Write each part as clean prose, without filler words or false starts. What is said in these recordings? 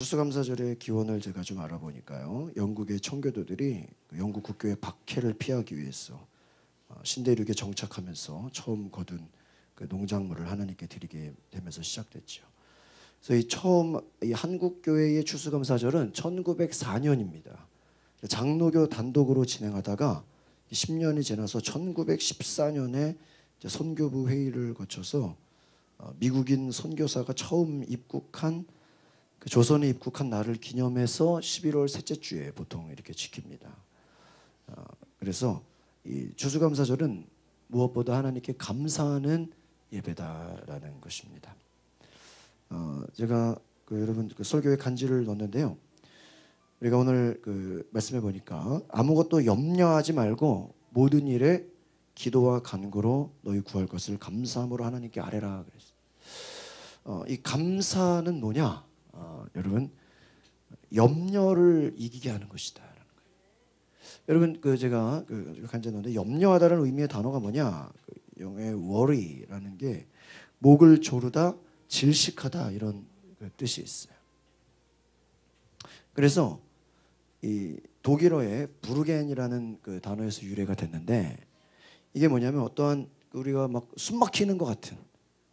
추수감사절의 기원을 제가 좀 알아보니까요, 영국의 청교도들이 영국 국교의 박해를 피하기 위해서 신대륙에 정착하면서 처음 거둔 그 농작물을 하나님께 드리게 되면서 시작됐죠. 그래서 이 한국 교회의 추수감사절은 1904년입니다. 장로교 단독으로 진행하다가 10년이 지나서 1914년에 선교부 회의를 거쳐서 미국인 선교사가 처음 입국한 조선에 입국한 날을 기념해서 11월 셋째 주에 보통 이렇게 지킵니다. 그래서 이 추수감사절은 무엇보다 하나님께 감사하는 예배다라는 것입니다. 제가 여러분 설교에 간지를 넣었는데요. 우리가 오늘 말씀해 보니까 아무것도 염려하지 말고 모든 일에 기도와 간구로 너희 구할 것을 감사함으로 하나님께 아뢰라 그랬어요. 이 감사는 뭐냐? 여러분, 염려를 이기게 하는 것이다라는 거예요. 여러분, 제가 간지에 넣었는데 염려하다는 의미의 단어가 뭐냐? 영어의 worry라는 게 목을 조르다, 질식하다 이런 뜻이 있어요. 그래서 이 독일어의 부르겐이라는 단어에서 유래가 됐는데, 이게 뭐냐면 어떠한 우리가 막 숨막히는 것 같은,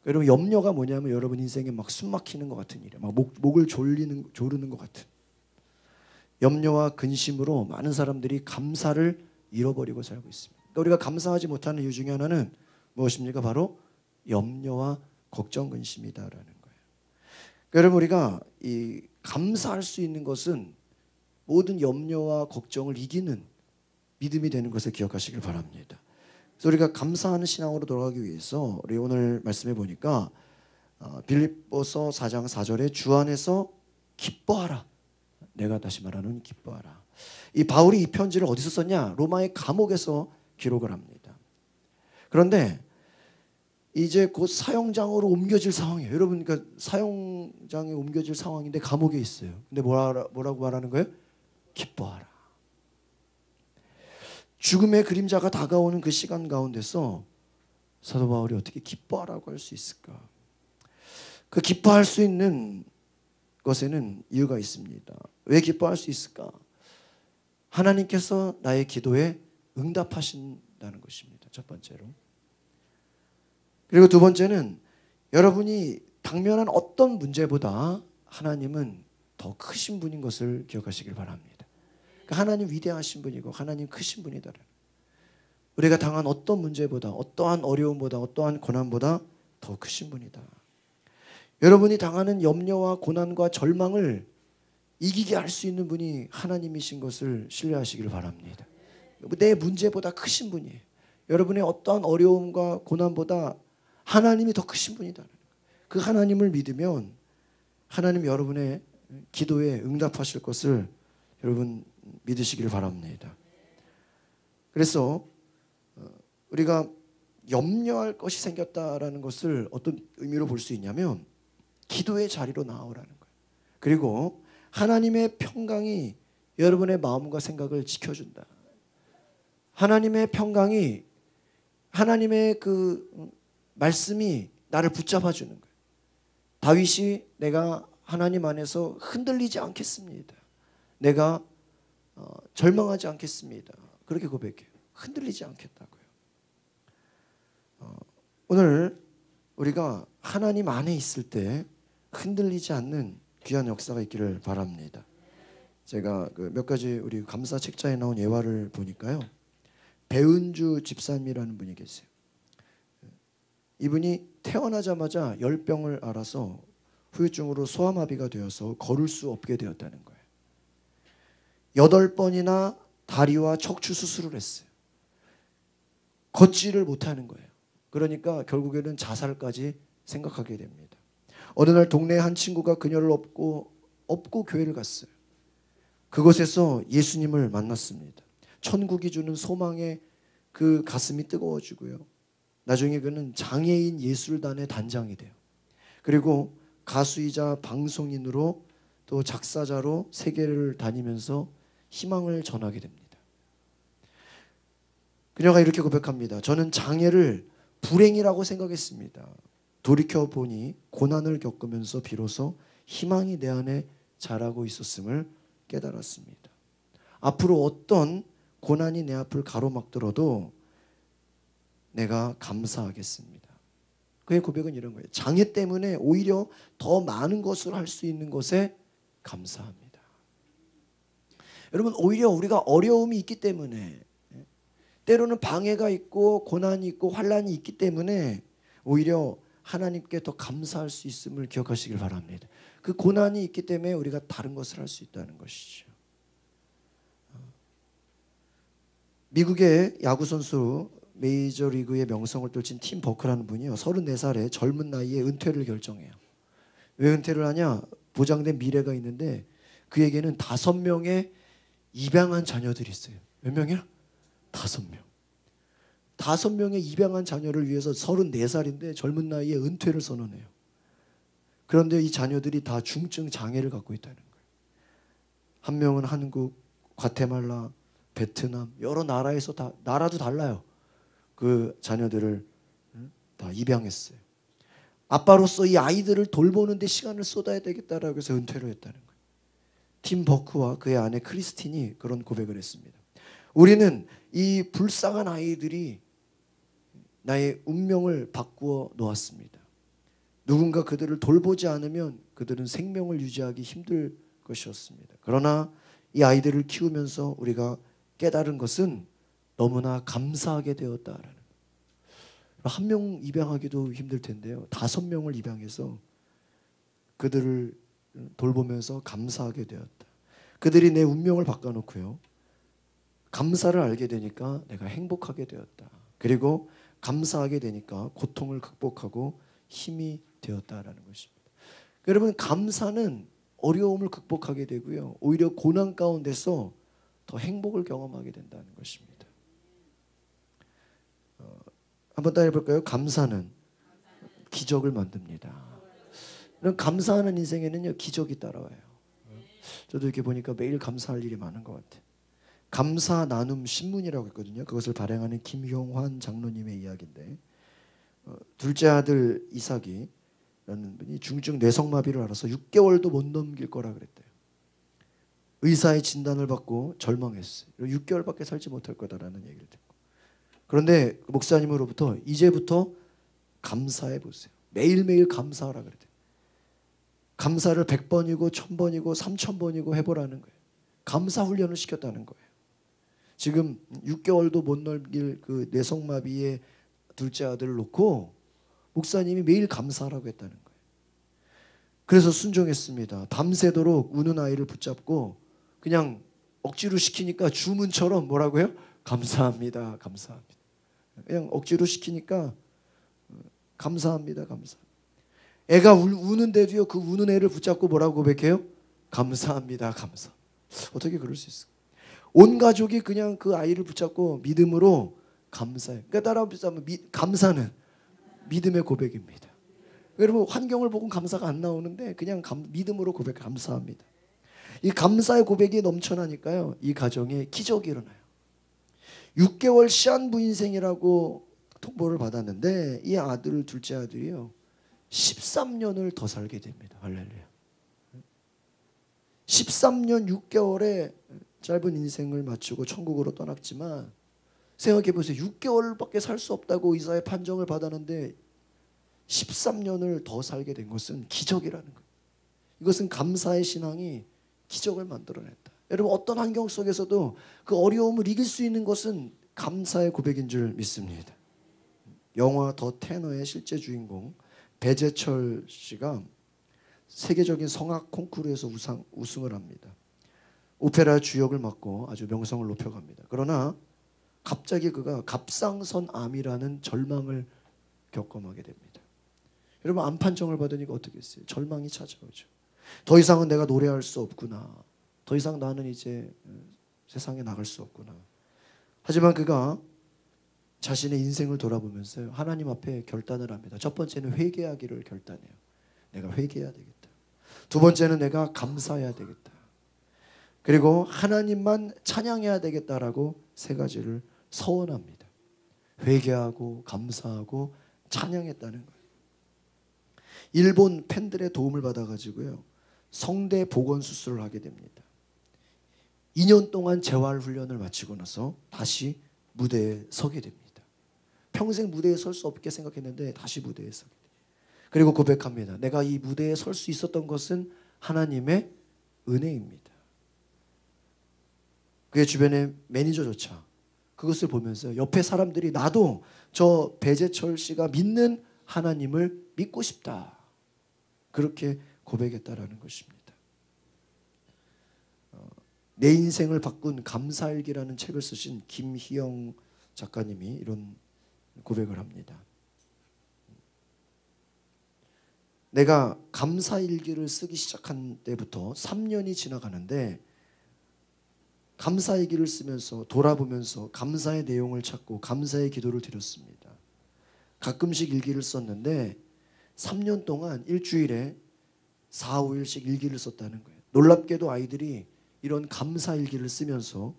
여러분 염려가 뭐냐면 여러분 인생에 막 숨막히는 것 같은 일이에요. 막 목을 조르는 것 같은. 염려와 근심으로 많은 사람들이 감사를 잃어버리고 살고 있습니다. 그러니까 우리가 감사하지 못하는 이유 중에 하나는 무엇입니까? 바로 염려와 걱정, 근심이다라는 거예요. 그러니까 여러분 우리가 이 감사할 수 있는 것은 모든 염려와 걱정을 이기는 믿음이 되는 것을 기억하시길 바랍니다. 그래서 우리가 감사하는 신앙으로 돌아가기 위해서 우리 오늘 말씀해 보니까 빌립보서 4장 4절에 주 안에서 기뻐하라. 내가 다시 말하는 기뻐하라. 이 바울이 이 편지를 어디서 썼냐? 로마의 감옥에서 기록을 합니다. 그런데 이제 곧 사형장으로 옮겨질 상황이에요. 여러분, 그러니까 사형장에 옮겨질 상황인데 감옥에 있어요. 근데 뭐라고 말하는 거예요? 기뻐하라. 죽음의 그림자가 다가오는 그 시간 가운데서 사도 바울이 어떻게 기뻐하라고 할 수 있을까? 그 기뻐할 수 있는 것에는 이유가 있습니다. 왜 기뻐할 수 있을까? 하나님께서 나의 기도에 응답하신다는 것입니다. 첫 번째로. 그리고 두 번째는 여러분이 당면한 어떤 문제보다 하나님은 더 크신 분인 것을 기억하시길 바랍니다. 하나님 위대하신 분이고 하나님 크신 분이다. 우리가 당한 어떤 문제보다, 어떠한 어려움보다, 어떠한 고난보다 더 크신 분이다. 여러분이 당하는 염려와 고난과 절망을 이기게 할 수 있는 분이 하나님이신 것을 신뢰하시길 바랍니다. 내 문제보다 크신 분이에요. 여러분의 어떠한 어려움과 고난보다 하나님이 더 크신 분이다. 그 하나님을 믿으면 하나님 여러분의 기도에 응답하실 것을 여러분 믿으시길 바랍니다. 그래서 우리가 염려할 것이 생겼다라는 것을 어떤 의미로 볼 수 있냐면 기도의 자리로 나오라는 거예요. 그리고 하나님의 평강이 여러분의 마음과 생각을 지켜준다. 하나님의 평강이, 하나님의 말씀이 나를 붙잡아주는 거예요. 다윗이 내가 하나님 안에서 흔들리지 않겠습니다. 내가 절망하지 않겠습니다. 그렇게 고백해요. 흔들리지 않겠다고요. 오늘 우리가 하나님 안에 있을 때 흔들리지 않는 귀한 역사가 있기를 바랍니다. 제가 몇 가지 우리 감사 책자에 나온 예화를 보니까요. 배은주 집사님이라는 분이 계세요. 이분이 태어나자마자 열병을 앓아서 후유증으로 소아마비가 되어서 걸을 수 없게 되었다는 거예요. 8번이나 다리와 척추 수술을 했어요. 걷지를 못하는 거예요. 그러니까 결국에는 자살까지 생각하게 됩니다. 어느 날 동네에 한 친구가 그녀를 업고 교회를 갔어요. 그곳에서 예수님을 만났습니다. 천국이 주는 소망에 그 가슴이 뜨거워지고요. 나중에 그는 장애인 예술단의 단장이 돼요. 그리고 가수이자 방송인으로 또 작사자로 세계를 다니면서 희망을 전하게 됩니다. 그녀가 이렇게 고백합니다. 저는 장애를 불행이라고 생각했습니다. 돌이켜보니 고난을 겪으면서 비로소 희망이 내 안에 잘하고 있었음을 깨달았습니다. 앞으로 어떤 고난이 내 앞을 가로막더라도 내가 감사하겠습니다. 그의 고백은 이런 거예요. 장애 때문에 오히려 더 많은 것을 할 수 있는 것에 감사합니다. 여러분, 오히려 우리가 어려움이 있기 때문에, 때로는 방해가 있고 고난이 있고 환난이 있기 때문에 오히려 하나님께 더 감사할 수 있음을 기억하시길 바랍니다. 그 고난이 있기 때문에 우리가 다른 것을 할 수 있다는 것이죠. 미국의 야구 선수 메이저리그의 명성을 떨친 팀 버크라는 분이요, 34살에 젊은 나이에 은퇴를 결정해요. 왜 은퇴를 하냐? 보장된 미래가 있는데 그에게는 5명의 입양한 자녀들이 있어요. 몇 명이야? 5명. 5명의 입양한 자녀를 위해서 34살인데 젊은 나이에 은퇴를 선언해요. 그런데 이 자녀들이 다 중증 장애를 갖고 있다는 거예요. 한 명은 한국, 과테말라, 베트남, 여러 나라에서 다, 나라도 달라요. 그 자녀들을 다 입양했어요. 아빠로서 이 아이들을 돌보는 데 시간을 쏟아야 되겠다라고 해서 은퇴를 했다는 거예요. 팀 버크와 그의 아내 크리스틴이 그런 고백을 했습니다. 우리는 이 불쌍한 아이들이 나의 운명을 바꾸어 놓았습니다. 누군가 그들을 돌보지 않으면 그들은 생명을 유지하기 힘들 것이었습니다. 그러나 이 아이들을 키우면서 우리가 깨달은 것은 너무나 감사하게 되었다라는 거예요. 한 명 입양하기도 힘들 텐데요, 5명을 입양해서 그들을 돌보면서 감사하게 되었다. 그들이 내 운명을 바꿔놓고요, 감사를 알게 되니까 내가 행복하게 되었다. 그리고 감사하게 되니까 고통을 극복하고 힘이 되었다라는 것입니다. 여러분, 감사는 어려움을 극복하게 되고요, 오히려 고난 가운데서 더 행복을 경험하게 된다는 것입니다. 한번 따라해 볼까요? 감사는 기적을 만듭니다. 감사하는 인생에는요, 기적이 따라와요. 저도 이렇게 보니까 매일 감사할 일이 많은 것 같아요. 감사 나눔 신문이라고 있거든요. 그것을 발행하는 김용환 장로님의 이야기인데, 둘째 아들 이삭이라는 분이 중증 뇌성마비를 앓아서 6개월도 못 넘길 거라 그랬대요. 의사의 진단을 받고 절망했어요. 6개월밖에 살지 못할 거다라는 얘기를 듣고. 그런데 목사님으로부터 이제부터 감사해 보세요. 매일매일 감사하라 그랬대요. 감사를 100번이고 1000번이고 3000번이고 해보라는 거예요. 감사 훈련을 시켰다는 거예요. 지금 6개월도 못 넘길 그 뇌성마비의 둘째 아들을 놓고 목사님이 매일 감사하라고 했다는 거예요. 그래서 순종했습니다. 밤새도록 우는 아이를 붙잡고 그냥 억지로 시키니까 주문처럼 뭐라고요? 감사합니다, 감사합니다. 그냥 억지로 시키니까 감사합니다, 감사. 애가 우는데도요, 그 우는 애를 붙잡고 뭐라고 고백해요? 감사합니다, 감사. 어떻게 그럴 수 있을까? 온 가족이 그냥 그 아이를 붙잡고 믿음으로 감사해요. 그러니까 따라하면 감사는 믿음의 고백입니다. 여러분, 환경을 보고 감사가 안 나오는데 그냥 믿음으로 고백, 감사합니다. 이 감사의 고백이 넘쳐나니까요, 이 가정에 기적이 일어나요. 6개월 시한부인생이라고 통보를 받았는데 이 아들, 둘째 아들이요, 13년을 더 살게 됩니다. 할렐루야. 13년 6개월의 짧은 인생을 마치고 천국으로 떠났지만, 생각해 보세요. 6개월밖에 살 수 없다고 의사의 판정을 받았는데 13년을 더 살게 된 것은 기적이라는 거예요. 이것은 감사의 신앙이 기적을 만들어냈다. 여러분, 어떤 환경 속에서도 그 어려움을 이길 수 있는 것은 감사의 고백인 줄 믿습니다. 영화 더 테너의 실제 주인공 배재철 씨가 세계적인 성악 콩쿠르에서 우승을 합니다. 오페라 주역을 맡고 아주 명성을 높여갑니다. 그러나 갑자기 그가 갑상선암이라는 절망을 겪어하게 됩니다. 여러분, 암 판정을 받으니까 어떻게 했어요? 절망이 찾아오죠. 더 이상은 내가 노래할 수 없구나. 더 이상 나는 이제 세상에 나갈 수 없구나. 하지만 그가 자신의 인생을 돌아보면서 하나님 앞에 결단을 합니다. 첫 번째는 회개하기를 결단해요. 내가 회개해야 되겠다. 두 번째는 내가 감사해야 되겠다. 그리고 하나님만 찬양해야 되겠다라고 세 가지를 서원합니다. 회개하고 감사하고 찬양했다는 거예요. 일본 팬들의 도움을 받아가지고요, 성대 복원 수술을 하게 됩니다. 2년 동안 재활 훈련을 마치고 나서 다시 무대에 서게 됩니다. 평생 무대에 설 수 없게 생각했는데 다시 무대에 서게 돼요. 그리고 고백합니다. 내가 이 무대에 설 수 있었던 것은 하나님의 은혜입니다. 그의 주변의 매니저조차 그것을 보면서 옆에 사람들이 나도 저 배재철 씨가 믿는 하나님을 믿고 싶다. 그렇게 고백했다라는 것입니다. 내 인생을 바꾼 감사일기라는 책을 쓰신 김희영 작가님이 이런 고백을 합니다. 내가 감사일기를 쓰기 시작한 때부터 3년이 지나가는데 감사일기를 쓰면서 돌아보면서 감사의 내용을 찾고 감사의 기도를 드렸습니다. 가끔씩 일기를 썼는데 3년 동안 일주일에 4, 5일씩 일기를 썼다는 거예요. 놀랍게도 아이들이 이런 감사일기를 쓰면서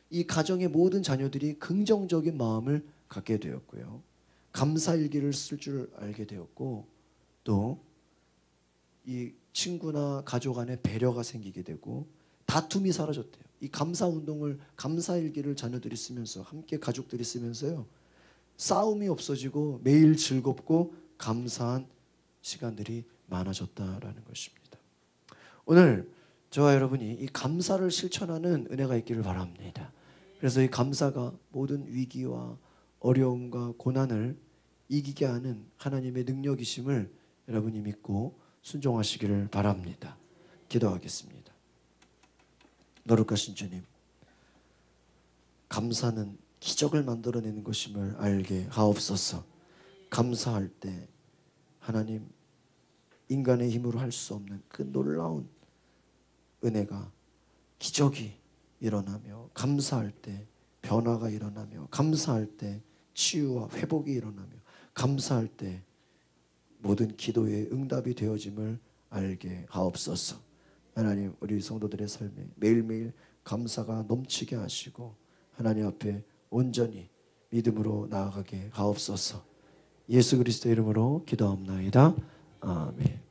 이 가정의 모든 자녀들이 긍정적인 마음을 갖게 되었고요. 감사일기를 쓸 줄 알게 되었고 또 이 친구나 가족 안에 배려가 생기게 되고 다툼이 사라졌대요. 이 감사운동을 감사일기를 자녀들이 쓰면서 함께 가족들이 쓰면서요. 싸움이 없어지고 매일 즐겁고 감사한 시간들이 많아졌다라는 것입니다. 오늘 저와 여러분이 이 감사를 실천하는 은혜가 있기를 바랍니다. 그래서 이 감사가 모든 위기와 어려움과 고난을 이기게 하는 하나님의 능력이심을 여러분이 믿고 순종하시기를 바랍니다. 기도하겠습니다. 거룩하신 주님, 감사는 기적을 만들어내는 것임을 알게 하옵소서. 감사할 때 하나님 인간의 힘으로 할 수 없는 그 놀라운 은혜가 기적이 일어나며 감사할 때 변화가 일어나며 감사할 때 치유와 회복이 일어나며 감사할 때 모든 기도의 응답이 되어짐을 알게 하옵소서. 하나님 우리 성도들의 삶에 매일매일 감사가 넘치게 하시고 하나님 앞에 온전히 믿음으로 나아가게 하옵소서. 예수 그리스도 이름으로 기도합나이다. 아멘.